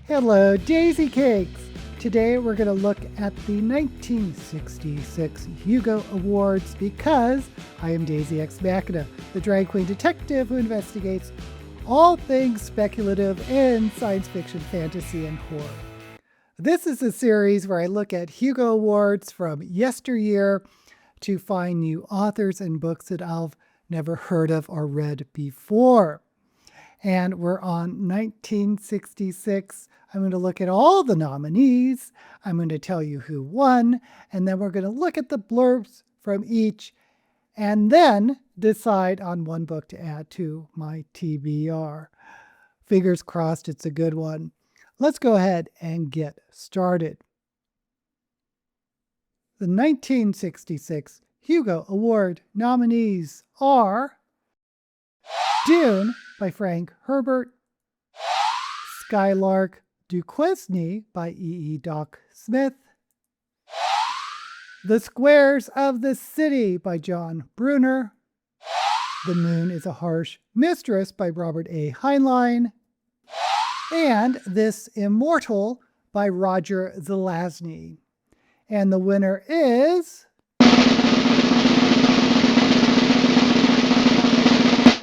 Hello, Daisy Cakes! Today we're going to look at the 1966 Hugo Awards because I am Daisy Ex Machina, the drag queen detective who investigates all things speculative in science fiction, fantasy, and horror. This is a series where I look at Hugo Awards from yesteryear to find new authors and books that I've never heard of or read before. And we're on 1966. I'm going to look at all the nominees. I'm going to tell you who won. And then we're going to look at the blurbs from each and then decide on one book to add to my TBR. Fingers crossed it's a good one. Let's go ahead and get started. The 1966 Hugo Award nominees are Dune by Frank Herbert, Skylark, DuQuesne by Doc Smith, The Squares of the City by John Brunner, The Moon is a Harsh Mistress by Robert A. Heinlein, and This Immortal by Roger Zelazny. And the winner is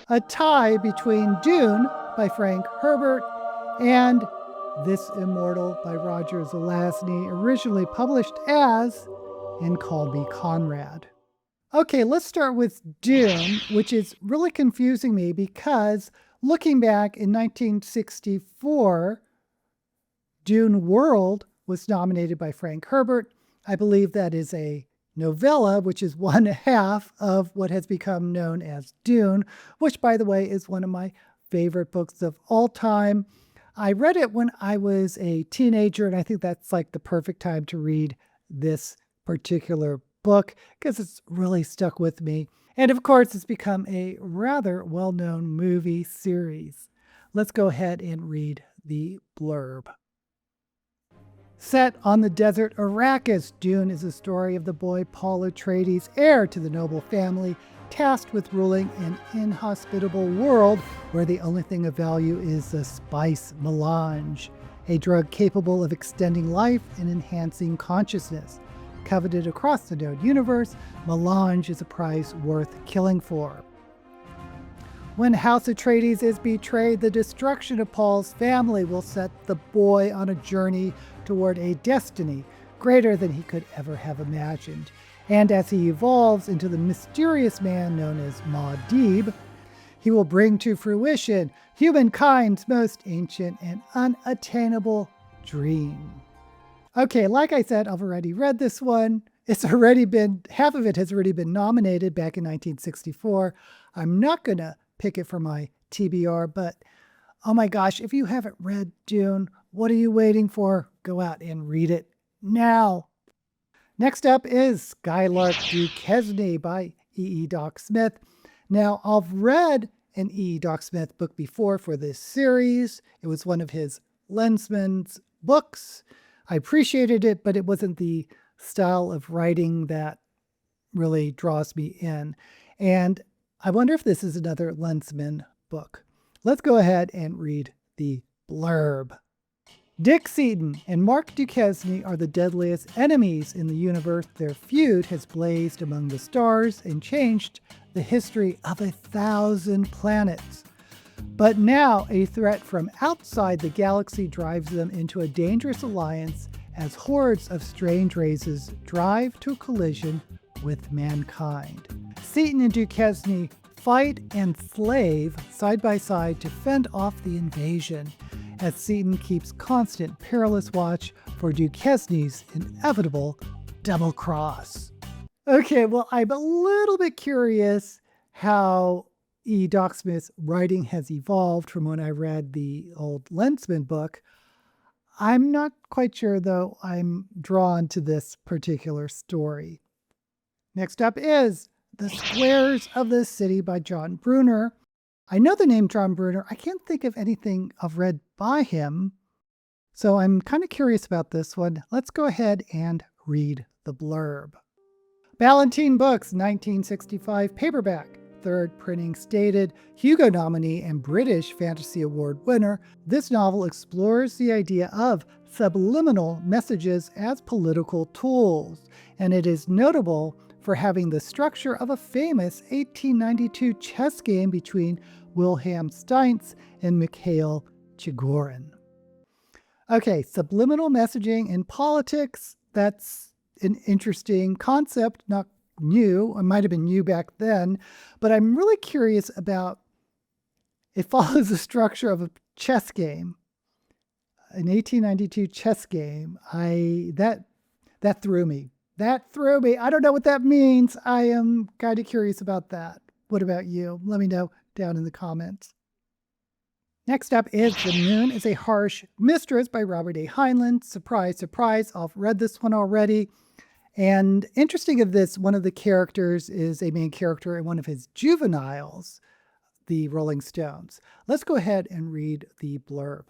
a tie between Dune by Frank Herbert and This Immortal by Roger Zelazny, originally published as And Call Me Conrad. Okay, let's start with Dune, which is really confusing me because looking back in 1964, Dune World was nominated by Frank Herbert. I believe that is a novella, which is one half of what has become known as Dune, which, by the way, is one of my favorite books of all time. I read it when I was a teenager, and I think that's like the perfect time to read this particular book because it's really stuck with me. And of course, it's become a rather well-known movie series. Let's go ahead and read the blurb. Set on the desert Arrakis, Dune is the story of the boy Paul Atreides, heir to the noble family, tasked with ruling an inhospitable world where the only thing of value is the spice melange, a drug capable of extending life and enhancing consciousness. Coveted across the known universe, melange is a prize worth killing for. When House Atreides is betrayed, the destruction of Paul's family will set the boy on a journey toward a destiny greater than he could ever have imagined. And as he evolves into the mysterious man known as Muad'Dib, he will bring to fruition humankind's most ancient and unattainable dream. Okay, like I said, I've already read this one. Half of it has already been nominated back in 1964. I'm not going to pick it for my TBR, but oh my gosh, if you haven't read Dune, what are you waiting for? Go out and read it now. Next up is Skylark DuQuesne by Doc Smith. Now, I've read an Doc Smith book before for this series. It was one of his Lensman's books. I appreciated it, but it wasn't the style of writing that really draws me in. And I wonder if this is another Lensman book. Let's go ahead and read the blurb. Dick Seaton and Mark DuQuesne are the deadliest enemies in the universe. Their feud has blazed among the stars and changed the history of 1,000 planets. But now a threat from outside the galaxy drives them into a dangerous alliance as hordes of strange races drive to a collision with mankind. Seaton and DuQuesne fight and slave side by side to fend off the invasion, as Seaton keeps constant perilous watch for DuQuesne's inevitable double cross. Okay, well, I'm a little bit curious how Doc Smith's writing has evolved from when I read the old Lensman book. I'm not quite sure, though, I'm drawn to this particular story. Next up is The Squares of the City by John Brunner. I know the name John Brunner. I can't think of anything I've read by him, so I'm kind of curious about this one. Let's go ahead and read the blurb. Ballantine Books, 1965 paperback. III printing stated, Hugo nominee and British Fantasy Award winner, this novel explores the idea of subliminal messages as political tools, and it is notable for having the structure of a famous 1892 chess game between Wilhelm Steintz and Mikhail Chigorin. Okay, subliminal messaging in politics, that's an interesting concept, not new. It might have been new back then, but I'm really curious about, it follows the structure of a chess game, an 1892 chess game. That threw me. That threw me. I don't know what that means. I am kind of curious about that. What about you? Let me know down in the comments. Next up is The Moon is a Harsh Mistress by Robert A. Heinlein. Surprise, surprise. I've read this one already. And interesting of this, one of the characters is a main character in one of his juveniles, the Rolling Stones. Let's go ahead and read the blurb.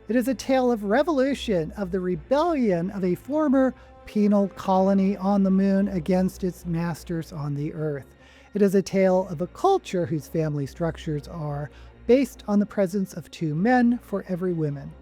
It is a tale of revolution, of the rebellion of a former penal colony on the moon against its masters on the earth. It is a tale of a culture whose family structures are based on the presence of two men for every woman,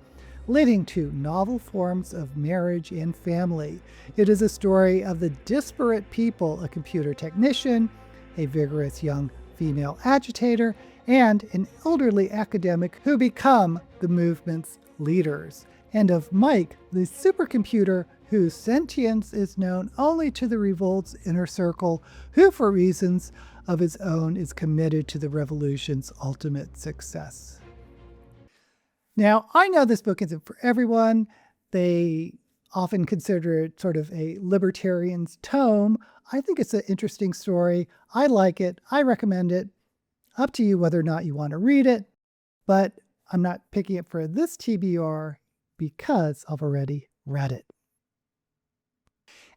leading to novel forms of marriage and family. It is a story of the disparate people, a computer technician, a vigorous young female agitator, and an elderly academic who become the movement's leaders, and of Mike, the supercomputer whose sentience is known only to the revolt's inner circle, who for reasons of his own is committed to the revolution's ultimate success. Now, I know this book isn't for everyone. They often consider it sort of a libertarian's tome. I think it's an interesting story. I like it. I recommend it. Up to you whether or not you want to read it, but I'm not picking it for this TBR because I've already read it.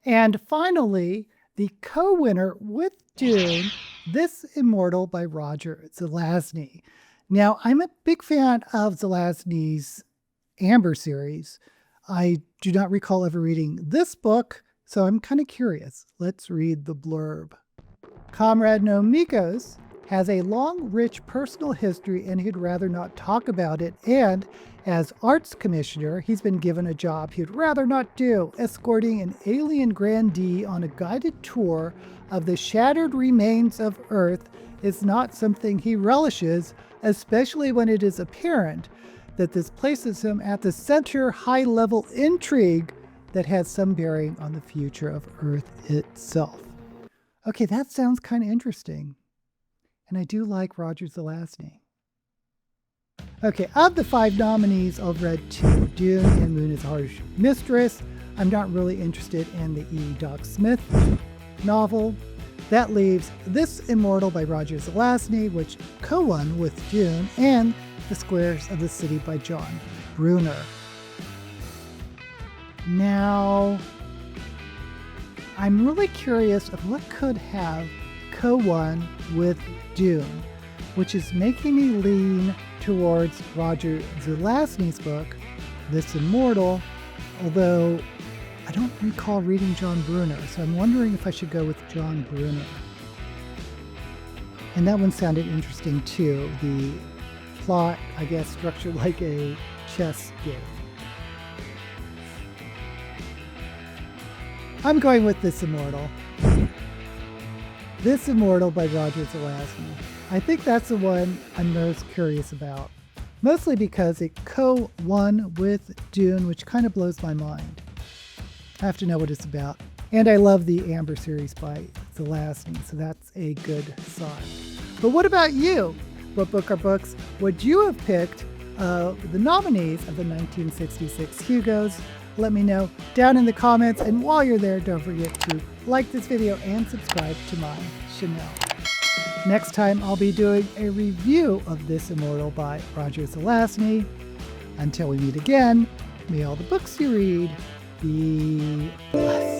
And finally, the co-winner with Dune, This Immortal by Roger Zelazny. Now, I'm a big fan of Zelazny's Amber series. I do not recall ever reading this book, so I'm kind of curious. Let's read the blurb. Comrade Nomikos has a long, rich personal history and he'd rather not talk about it. And as arts commissioner, he's been given a job he'd rather not do, escorting an alien grandee on a guided tour of the shattered remains of Earth is not something he relishes, especially when it is apparent that this places him at the center high-level intrigue that has some bearing on the future of Earth itself. Okay, that sounds kind of interesting. And I do like Roger Zelazny. Okay, of the 5 nominees, I've read 2, Dune and Moon is a Harsh Mistress. I'm not really interested in the E. Doc Smith novel. That leaves This Immortal by Roger Zelazny, which co-won with Dune, and The Squares of the City by John Brunner. Now, I'm really curious of what could have co-won with Dune, which is making me lean towards Roger Zelazny's book, This Immortal, although I don't recall reading John Brunner, so I'm wondering if I should go with John Brunner. And that one sounded interesting too. The plot, I guess, structured like a chess game. I'm going with This Immortal. This Immortal by Roger Zelazny. I think that's the one I'm most curious about. Mostly because it co-won with Dune, which kind of blows my mind. I have to know what it's about. And I love the Amber series by Zelazny, so that's a good sign. But what about you? What book or books would you have picked the nominees of the 1966 Hugos? Let me know down in the comments. And while you're there, don't forget to like this video and subscribe to my channel. Next time, I'll be doing a review of This Immortal by Roger Zelazny. Until we meet again, may all the books you read be blessed.